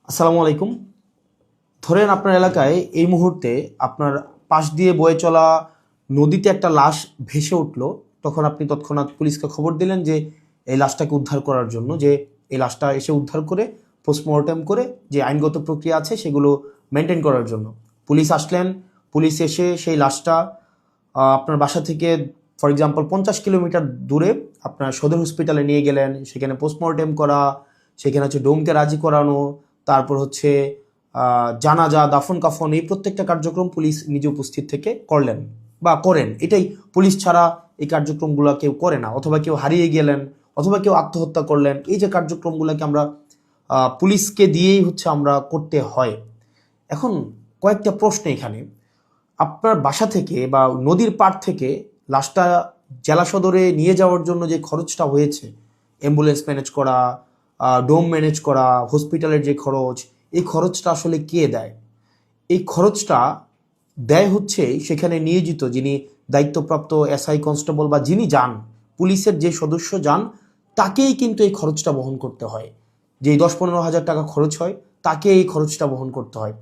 আসসালামু আলাইকুম। ধরেন আপনার এলাকায় এই মুহূর্তে আপনার পাশ দিয়ে বয়ে চলা নদীতে একটা লাশ ভেসে উঠলো। তখন আপনি তৎক্ষণাৎ পুলিশকে খবর দিলেন যে এই লাশটাকে উদ্ধার করার জন্য, যে এই লাশটা এসে উদ্ধার করে পোস্টমর্টেম করে যে আইনগত প্রক্রিয়া আছে সেগুলো মেনটেন করার জন্য পুলিশ আসলেন। পুলিশ এসে সেই লাশটা আপনার বাসা থেকে ফর এক্সাম্পল 50 কিলোমিটার দূরে আপনার সদর হসপিটালে নিয়ে গেলেন। সেখানে পোস্টমর্টেম করা, সেখানে হচ্ছে ডোমকে রাজি করানো, তারপর হচ্ছে জানাজা, দাফন কাফন, এই প্রত্যেকটা কার্যক্রম পুলিশ নিজে উপস্থিত থেকে করলেন বা করেন। এটাই, পুলিশ ছাড়া এই কার্যক্রমগুলো কেউ করে না। অথবা কেউ হারিয়ে গেলেন, অথবা কেউ আত্মহত্যা করলেন, এই যে কার্যক্রমগুলোকে আমরা পুলিশকে দিয়েই হচ্ছে আমরা করতে হয়। এখন কয়েকটা প্রশ্ন এখানে। আপনার বাসা থেকে বা নদীর পাড় থেকে লাশটা জেলা সদরে নিয়ে যাওয়ার জন্য যে খরচটা হয়েছে, অ্যাম্বুলেন্স ম্যানেজ করা, ডোম ম্যানেজ করা, হসপিটালের যে খরচ, এই খরচটা আসলে কে দেয়? এই খরচটা দেয় হচ্ছে সেখানে নিয়োজিত যিনি দায়িত্বপ্রাপ্ত এসআই, কনস্টেবল বা যিনি যান, পুলিশের যে সদস্য যান, তাকেই কিন্তু এই খরচটা বহন করতে হয়। যেই 10-15 হাজার টাকা খরচ হয়, তাকে এই খরচটা বহন করতে হয়।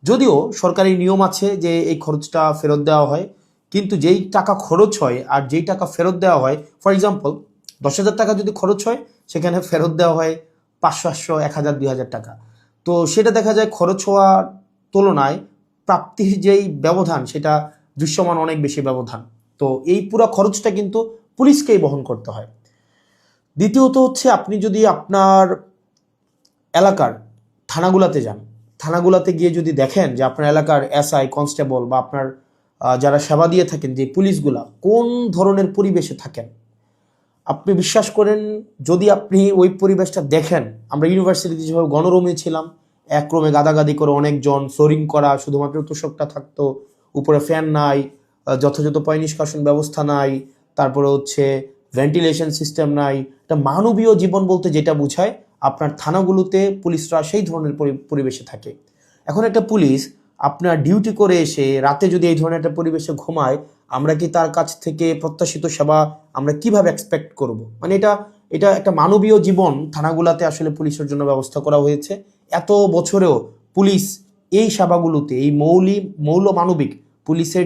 যদিও সরকারি নিয়ম আছে যে এই খরচটা ফেরত দেওয়া হয়, কিন্তু যেই টাকা খরচ হয় আর যেই টাকা ফেরত দেওয়া হয়, ফর এক্সাম্পল 10,000 টাকা যদি খরচ হয়, সেখানে ফেরত দেওয়া হয় 500, 800, 1,000, 2,000 টাকা। তো সেটা দেখা যায় খরচ হওয়ার তুলনায় প্রাপ্তির যেই ব্যবধান, সেটা দৃশ্যমান অনেক বেশি ব্যবধান। তো এই পুরো খরচটা কিন্তু পুলিশকেই বহন করতে হয়। দ্বিতীয়ত হচ্ছে, আপনি যদি আপনার এলাকার থানাগুলাতে যান, থানাগুলাতে গিয়ে যদি দেখেন যে আপনার এলাকার এসআই, কনস্টেবল বা আপনার যারা সেবা দিয়ে থাকেন যে পুলিশগুলা কোন ধরনের পরিবেশে থাকেন, আপনি বিশ্বাস করেন, যদি আপনি ওই পরিবেশটা দেখেন, আমরা ইউনিভার্সিটিতে যেভাবে গণরুমে ছিলাম, এক রুমে গাদাগাদি করে অনেকজন, ফ্লোরিং করা, শুধুমাত্র তোষকটা থাকতো, উপরে ফ্যান নাই, যথাযথ পয় নিষ্কাশন ব্যবস্থা নাই, তারপরে হচ্ছে ভেন্টিলেশন সিস্টেম নাই। একটা মানবীয় জীবন বলতে যেটা বোঝায়, আপনার থানাগুলোতে পুলিশরা সেই ধরনের পরিবেশে থাকে। এখন একটা পুলিশ আপনার ডিউটি করে এসে রাতে যদি এই ধরনের একটা পরিবেশে ঘুমায়, আমরা কি তার কাছ থেকে প্রত্যাশিত সেবা আমরা কিভাবে এক্সপেক্ট করব? মানে এটা এটা একটা মানবীয় জীবন থানাগুলাতে আসলে পুলিশের জন্য ব্যবস্থা করা হয়েছে। এত বছরেও পুলিশ এই সেবাগুলোতে, এই মৌল মানবিক পুলিশের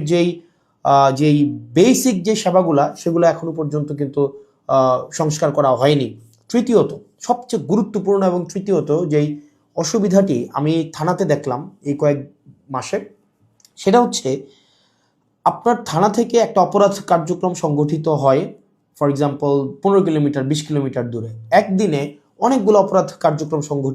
যেই বেসিক যে সেবাগুলা, সেগুলো এখনো পর্যন্ত কিন্তু সংস্কার করা হয়নি। তৃতীয়ত, সবচেয়ে গুরুত্বপূর্ণ এবং তৃতীয়ত যেই অসুবিধাটি আমি থানাতে দেখলাম এই কয়েক মাসে, সেটা হচ্ছে আপনার থানা থেকে একটা অপরাধ কার্যক্রম সংগঠিত হয়, ফর এক্সাম্পল 15 কিলোমিটার, 20 কিলোমিটার দূরে। একদিনে অনেকগুলো অপরাধ কার্যক্রম সংগঠিত